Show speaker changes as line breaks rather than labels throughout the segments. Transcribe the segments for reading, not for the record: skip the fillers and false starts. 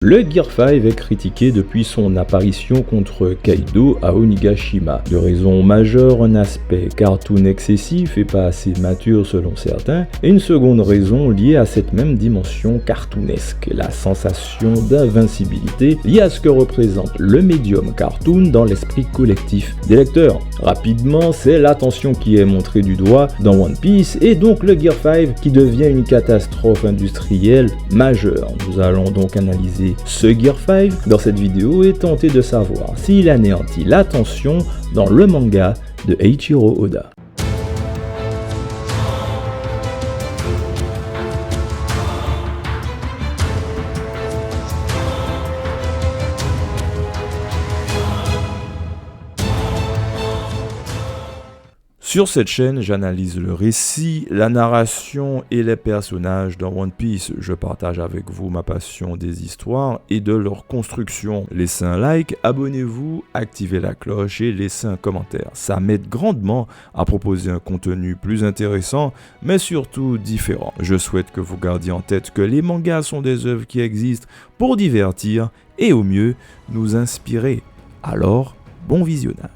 Le Gear 5 est critiqué depuis son apparition contre Kaido à Onigashima. De raisons majeures, un aspect cartoon excessif et pas assez mature selon certains, et une seconde raison liée à cette même dimension cartoonesque, la sensation d'invincibilité liée à ce que représente le médium cartoon dans l'esprit collectif des lecteurs. Rapidement, c'est l'attention qui est montrée du doigt dans One Piece et donc le Gear 5 qui devient une catastrophe industrielle majeure. Nous allons donc analyser ce Gear 5 dans cette vidéo et tenter de savoir s'il anéantit l'attention dans le manga de Eiichiro Oda. Sur cette chaîne, j'analyse le récit, la narration et les personnages dans One Piece. Je partage avec vous ma passion des histoires et de leur construction. Laissez un like, abonnez-vous, activez la cloche et laissez un commentaire. Ça m'aide grandement à proposer un contenu plus intéressant, mais surtout différent. Je souhaite que vous gardiez en tête que les mangas sont des œuvres qui existent pour divertir et au mieux nous inspirer. Alors, bon visionnage.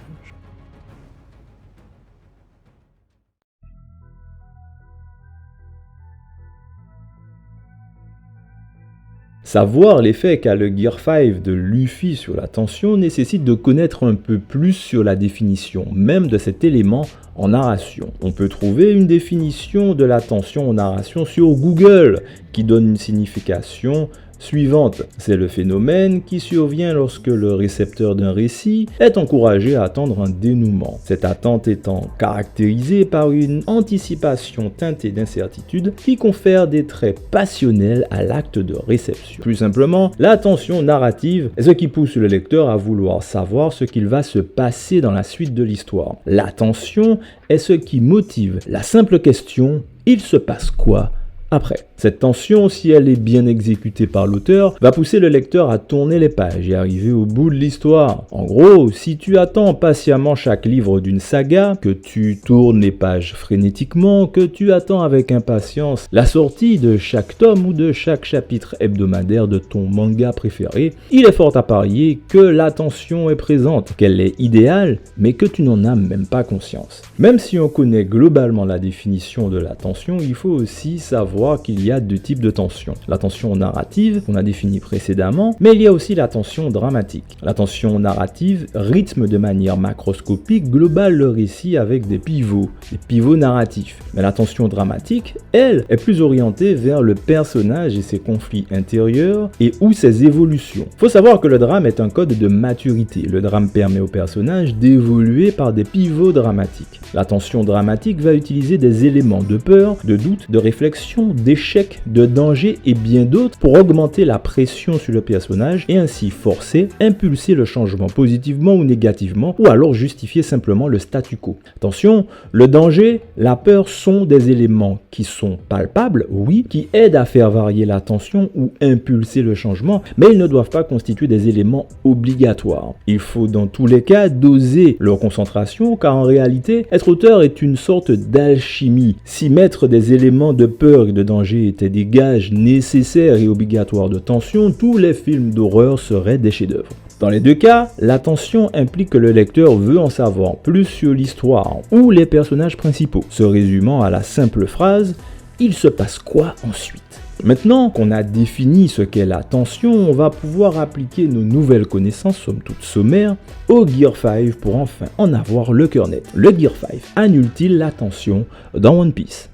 Savoir l'effet qu'a le Gear 5 de Luffy sur la tension nécessite de connaître un peu plus sur la définition même de cet élément en narration. On peut trouver une définition de la tension en narration sur Google qui donne une signification suivante. C'est le phénomène qui survient lorsque le récepteur d'un récit est encouragé à attendre un dénouement. Cette attente étant caractérisée par une anticipation teintée d'incertitude qui confère des traits passionnels à l'acte de réception. Plus simplement, la tension narrative est ce qui pousse le lecteur à vouloir savoir ce qu'il va se passer dans la suite de l'histoire. La tension est ce qui motive la simple question « il se passe quoi ?» après. Cette tension, si elle est bien exécutée par l'auteur, va pousser le lecteur à tourner les pages et arriver au bout de l'histoire. En gros, si tu attends patiemment chaque livre d'une saga, que tu tournes les pages frénétiquement, que tu attends avec impatience la sortie de chaque tome ou de chaque chapitre hebdomadaire de ton manga préféré, il est fort à parier que la tension est présente, qu'elle est idéale, mais que tu n'en as même pas conscience. Même si on connaît globalement la définition de la tension, il faut aussi savoir qu'il y a deux types de tension. La tension narrative, qu'on a définie précédemment, mais il y a aussi la tension dramatique. La tension narrative rythme de manière macroscopique, globale le récit avec des pivots narratifs. Mais la tension dramatique, elle, est plus orientée vers le personnage et ses conflits intérieurs et ou ses évolutions. Faut savoir que le drame est un code de maturité. Le drame permet au personnage d'évoluer par des pivots dramatiques. La tension dramatique va utiliser des éléments de peur, de doute, de réflexion, d'échec, de danger et bien d'autres pour augmenter la pression sur le personnage et ainsi forcer, impulser le changement positivement ou négativement ou alors justifier simplement le statu quo. Attention, le danger, la peur sont des éléments qui sont palpables, oui, qui aident à faire varier la tension ou impulser le changement, mais ils ne doivent pas constituer des éléments obligatoires. Il faut dans tous les cas doser leur concentration car en réalité, être auteur est une sorte d'alchimie. Si mettre des éléments de peur et de danger étaient des gages nécessaires et obligatoires de tension, tous les films d'horreur seraient des chefs-d'œuvre. Dans les deux cas, la tension implique que le lecteur veut en savoir plus sur l'histoire ou les personnages principaux, se résumant à la simple phrase « il se passe quoi ensuite ?» Maintenant qu'on a défini ce qu'est la tension, on va pouvoir appliquer nos nouvelles connaissances, somme toute sommaires, au Gear 5 pour enfin en avoir le cœur net. Le Gear 5 annule-t-il la tension dans One Piece ?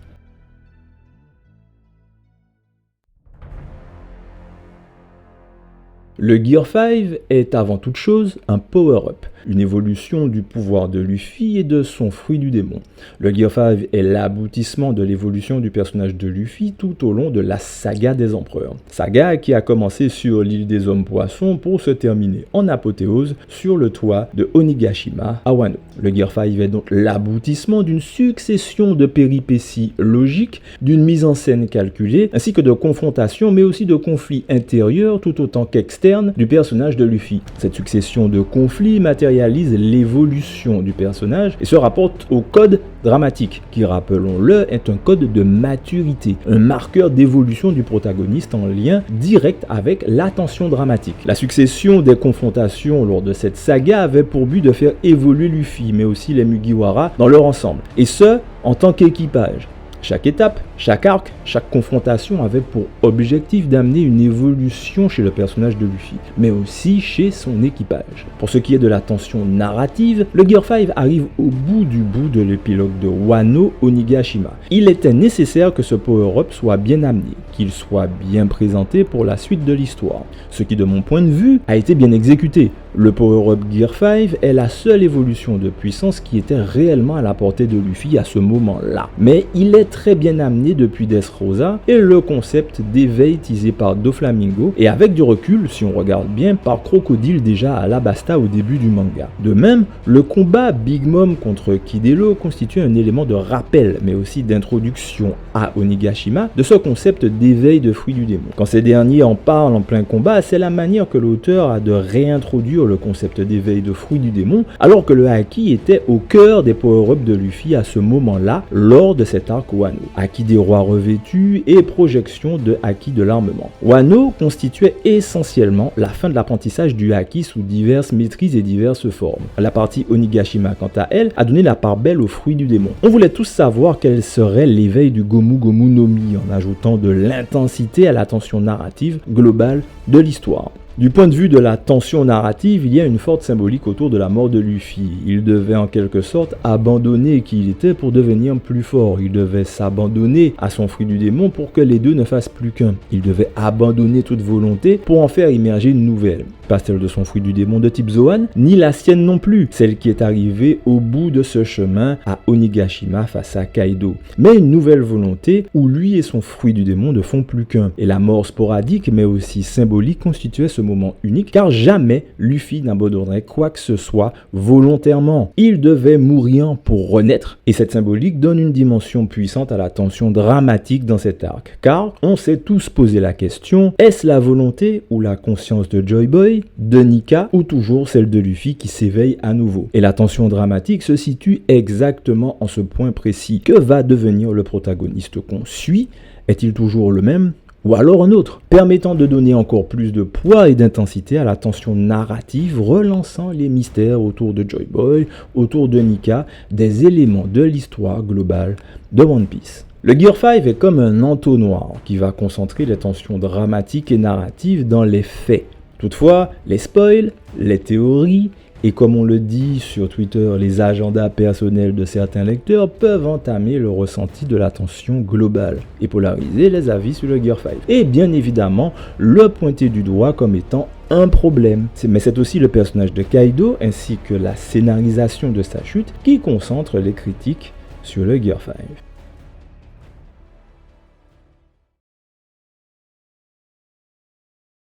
Le Gear 5 est avant toute chose un power-up, une évolution du pouvoir de Luffy et de son fruit du démon. Le Gear 5 est l'aboutissement de l'évolution du personnage de Luffy tout au long de la saga des empereurs. Saga qui a commencé sur l'île des hommes poissons pour se terminer en apothéose sur le toit de Onigashima à Wano. Le Gear 5 est donc l'aboutissement d'une succession de péripéties logiques, d'une mise en scène calculée, ainsi que de confrontations mais aussi de conflits intérieurs tout autant qu'externes interne du personnage de Luffy. Cette succession de conflits matérialise l'évolution du personnage et se rapporte au code dramatique, qui, rappelons-le, est un code de maturité, un marqueur d'évolution du protagoniste en lien direct avec la tension dramatique. La succession des confrontations lors de cette saga avait pour but de faire évoluer Luffy, mais aussi les Mugiwara dans leur ensemble, et ce, en tant qu'équipage. Chaque étape, chaque arc, chaque confrontation avait pour objectif d'amener une évolution chez le personnage de Luffy, mais aussi chez son équipage. Pour ce qui est de la tension narrative, le Gear 5 arrive au bout de l'épilogue de Wano Onigashima. Il était nécessaire que ce power-up soit bien amené, qu'il soit bien présenté pour la suite de l'histoire, ce qui de mon point de vue a été bien exécuté. Le power-up Gear 5 est la seule évolution de puissance qui était réellement à la portée de Luffy à ce moment-là, mais il est très bien amené depuis Dressrosa et le concept d'éveil teasé par Doflamingo et avec du recul, si on regarde bien, par Crocodile déjà à Alabasta au début du manga. De même, le combat Big Mom contre Kid Elo constitue un élément de rappel mais aussi d'introduction à Onigashima de ce concept d'éveil de fruits du démon. Quand ces derniers en parlent en plein combat, c'est la manière que l'auteur a de réintroduire le concept d'éveil de fruits du démon alors que le Haki était au cœur des power-ups de Luffy à ce moment-là lors de cet arc Wano. Haki des rois revêtus et projection de Haki de l'armement. Wano constituait essentiellement la fin de l'apprentissage du Haki sous diverses maîtrises et diverses formes. La partie Onigashima, quant à elle, a donné la part belle aux fruits du démon. On voulait tous savoir quel serait l'éveil du Gomu Gomu no Mi en ajoutant de l'intensité à la tension narrative globale de l'histoire. Du point de vue de la tension narrative, il y a une forte symbolique autour de la mort de Luffy. Il devait en quelque sorte abandonner qui il était pour devenir plus fort. Il devait s'abandonner à son fruit du démon pour que les deux ne fassent plus qu'un. Il devait abandonner toute volonté pour en faire émerger une nouvelle. Pas celle de son fruit du démon de type Zoan, ni la sienne non plus, celle qui est arrivée au bout de ce chemin à Onigashima face à Kaido. Mais une nouvelle volonté où lui et son fruit du démon ne font plus qu'un. Et la mort sporadique mais aussi symbolique constituait ce moment unique car jamais Luffy n'abandonnerait quoi que ce soit volontairement. Il devait mourir pour renaître et cette symbolique donne une dimension puissante à la tension dramatique dans cet arc. Car on s'est tous posé la question, est-ce la volonté ou la conscience de Joy Boy, de Nika ou toujours celle de Luffy qui s'éveille à nouveau? Et la tension dramatique se situe exactement en ce point précis. Que va devenir le protagoniste qu'on suit? Est-il toujours le même? Ou alors un autre, permettant de donner encore plus de poids et d'intensité à la tension narrative, relançant les mystères autour de Joy Boy, autour de Nika, des éléments de l'histoire globale de One Piece. Le Gear 5 est comme un entonnoir qui va concentrer les tensions dramatiques et narratives dans les faits. Toutefois, les spoils, les théories, et comme on le dit sur Twitter, les agendas personnels de certains lecteurs peuvent entamer le ressenti de la tension globale et polariser les avis sur le Gear 5. Et bien évidemment, le pointer du doigt comme étant un problème. Mais c'est aussi le personnage de Kaido ainsi que la scénarisation de sa chute qui concentre les critiques sur le Gear 5.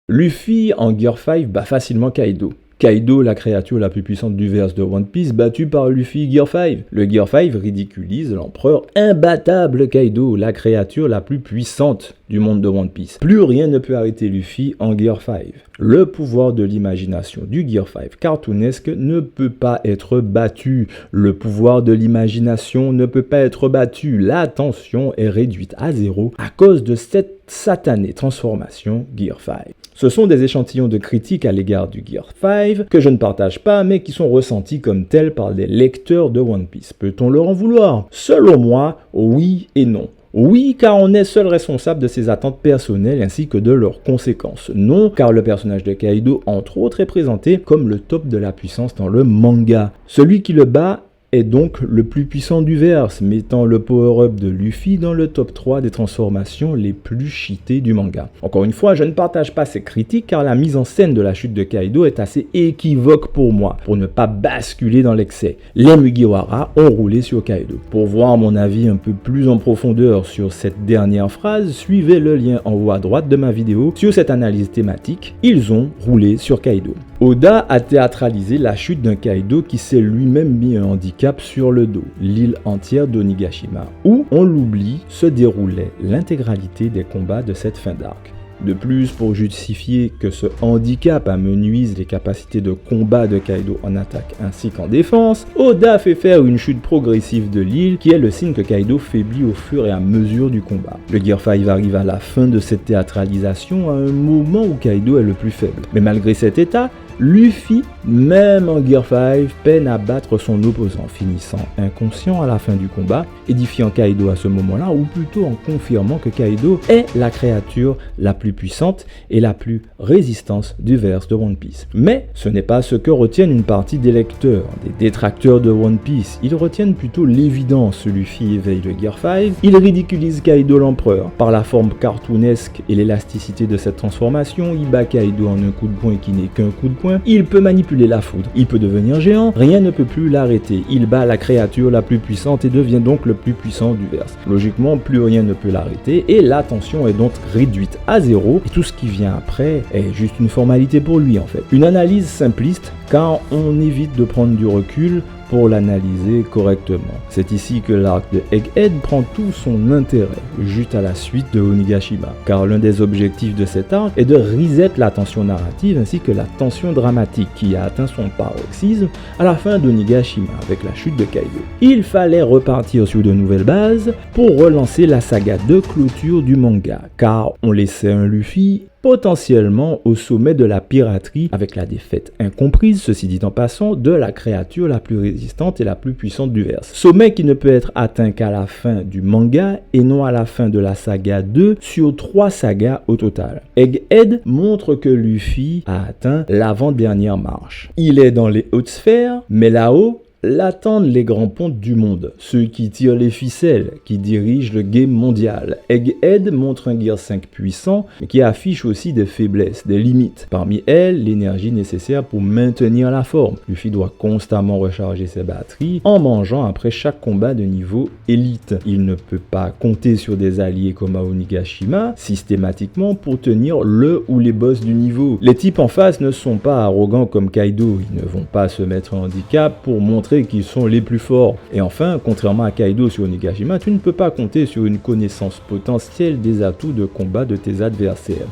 Luffy en Gear 5 bat facilement Kaido. Kaido, la créature la plus puissante du verse de One Piece, battue par Luffy Gear 5. Le Gear 5 ridiculise l'empereur imbattable Kaido, la créature la plus puissante du monde de One Piece. Plus rien ne peut arrêter Luffy en Gear 5. Le pouvoir de l'imagination du Gear 5 cartoonesque ne peut pas être battu. Le pouvoir de l'imagination ne peut pas être battu. La tension est réduite à zéro à cause de cette satanée transformation Gear 5. Ce sont des échantillons de critiques à l'égard du Gear 5 que je ne partage pas mais qui sont ressentis comme tels par des lecteurs de One Piece. Peut-on leur en vouloir? Selon moi, oui et non. Oui, car on est seul responsable de ses attentes personnelles ainsi que de leurs conséquences. Non, car le personnage de Kaido, entre autres, est présenté comme le top de la puissance dans le manga. Celui qui le bat est donc le plus puissant du verse, mettant le power-up de Luffy dans le top 3 des transformations les plus cheatées du manga. Encore une fois, je ne partage pas ces critiques car la mise en scène de la chute de Kaido est assez équivoque pour moi, pour ne pas basculer dans l'excès. Les Mugiwara ont roulé sur Kaido. Pour voir mon avis un peu plus en profondeur sur cette dernière phrase, suivez le lien en haut à droite de ma vidéo sur cette analyse thématique. Ils ont roulé sur Kaido. Oda a théâtralisé la chute d'un Kaido qui s'est lui-même mis un handicap sur le dos, l'île entière d'Onigashima, où, on l'oublie, se déroulait l'intégralité des combats de cette fin d'arc. De plus, pour justifier que ce handicap amenuise les capacités de combat de Kaido en attaque ainsi qu'en défense, Oda fait faire une chute progressive de l'île qui est le signe que Kaido faiblit au fur et à mesure du combat. Le Gear 5 arrive à la fin de cette théâtralisation à un moment où Kaido est le plus faible. Mais malgré cet état, Luffy, même en Gear 5, peine à battre son opposant, finissant inconscient à la fin du combat, édifiant Kaido à ce moment-là, ou plutôt en confirmant que Kaido est la créature la plus puissante et la plus résistante du verse de One Piece. Mais ce n'est pas ce que retiennent une partie des lecteurs, des détracteurs de One Piece. Ils retiennent plutôt l'évidence. Luffy éveille le Gear 5, il ridiculise Kaido l'empereur. Par la forme cartoonesque et l'élasticité de cette transformation, il bat Kaido en un coup de poing qui n'est qu'un coup de poing. Il peut manipuler la foudre, il peut devenir géant, rien ne peut plus l'arrêter. Il bat la créature la plus puissante et devient donc le plus puissant du verse. Logiquement, plus rien ne peut l'arrêter et la tension est donc réduite à zéro et tout ce qui vient après est juste une formalité pour lui en fait. Une analyse simpliste car on évite de prendre du recul pour l'analyser correctement. C'est ici que l'arc de Egghead prend tout son intérêt, juste à la suite de Onigashima, car l'un des objectifs de cet arc est de reset la tension narrative ainsi que la tension dramatique qui a atteint son paroxysme à la fin d'Onigashima avec la chute de Kaido. Il fallait repartir sur de nouvelles bases pour relancer la saga de clôture du manga, car on laissait un Luffy potentiellement au sommet de la piraterie avec la défaite incomprise, ceci dit en passant, de la créature la plus résistante et la plus puissante du verse. Sommet qui ne peut être atteint qu'à la fin du manga et non à la fin de la saga 2 sur 3 sagas au total. Egghead montre que Luffy a atteint l'avant-dernière marche. Il est dans les hautes sphères, mais là-haut, l'attendent les grands pontes du monde, ceux qui tirent les ficelles, qui dirigent le game mondial. Egghead montre un Gear 5 puissant, mais qui affiche aussi des faiblesses, des limites. Parmi elles, l'énergie nécessaire pour maintenir la forme. Luffy doit constamment recharger ses batteries en mangeant après chaque combat de niveau élite. Il ne peut pas compter sur des alliés comme Onigashima systématiquement pour tenir le ou les boss du niveau. Les types en face ne sont pas arrogants comme Kaido, ils ne vont pas se mettre en handicap pour montrer qu'ils sont les plus forts. Et enfin, contrairement à Kaido sur Onigashima, tu ne peux pas compter sur une connaissance potentielle des atouts de combat de tes adversaires.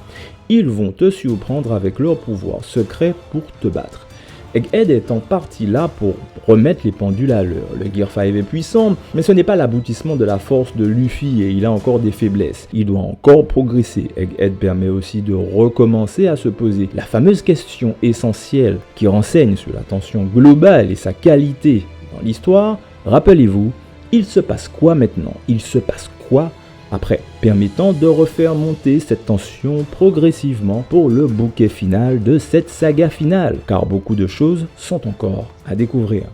Ils vont te surprendre avec leur pouvoir secret pour te battre. Egghead est en partie là pour remettre les pendules à l'heure. Le Gear 5 est puissant, mais ce n'est pas l'aboutissement de la force de Luffy et il a encore des faiblesses. Il doit encore progresser. Egghead permet aussi de recommencer à se poser la fameuse question essentielle qui renseigne sur la tension globale et sa qualité dans l'histoire. Rappelez-vous, il se passe quoi maintenant? Il se passe quoi après, permettant de refaire monter cette tension progressivement pour le bouquet final de cette saga finale, car beaucoup de choses sont encore à découvrir.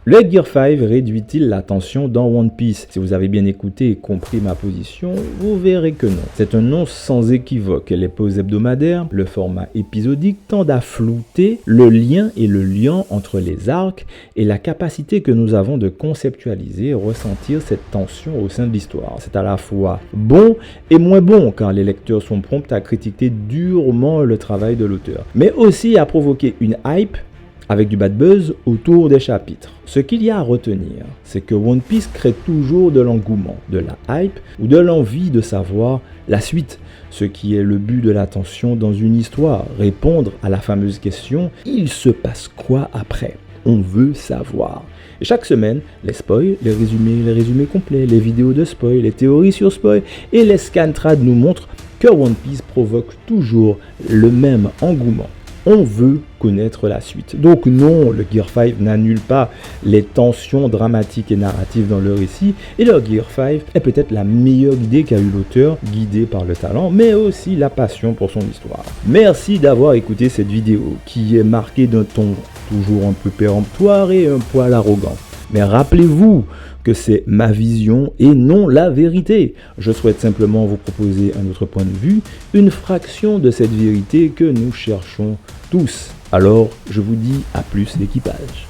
Le Gear 5 réduit-il la tension dans One Piece? Si vous avez bien écouté et compris ma position, vous verrez que non. C'est un non sans équivoque. Les pauses hebdomadaires, le format épisodique tendent à flouter le lien entre les arcs et la capacité que nous avons de conceptualiser et ressentir cette tension au sein de l'histoire. C'est à la fois bon et moins bon car les lecteurs sont prompts à critiquer durement le travail de l'auteur, mais aussi à provoquer une hype avec du bad buzz autour des chapitres. Ce qu'il y a à retenir, c'est que One Piece crée toujours de l'engouement, de la hype ou de l'envie de savoir la suite, ce qui est le but de l'attention dans une histoire, répondre à la fameuse question « Il se passe quoi après ?» On veut savoir. Et chaque semaine, les spoils, les résumés complets, les vidéos de spoil, les théories sur spoil et les scantrad nous montrent que One Piece provoque toujours le même engouement. On veut connaître la suite. Donc non, le Gear 5 n'annule pas les tensions dramatiques et narratives dans le récit, et le Gear 5 est peut-être la meilleure idée qu'a eu l'auteur, guidé par le talent, mais aussi la passion pour son histoire. Merci d'avoir écouté cette vidéo, qui est marquée d'un ton toujours un peu péremptoire et un poil arrogant. Mais rappelez-vous que c'est ma vision et non la vérité. Je souhaite simplement vous proposer un autre point de vue, une fraction de cette vérité que nous cherchons tous. Alors, je vous dis à plus l'équipage.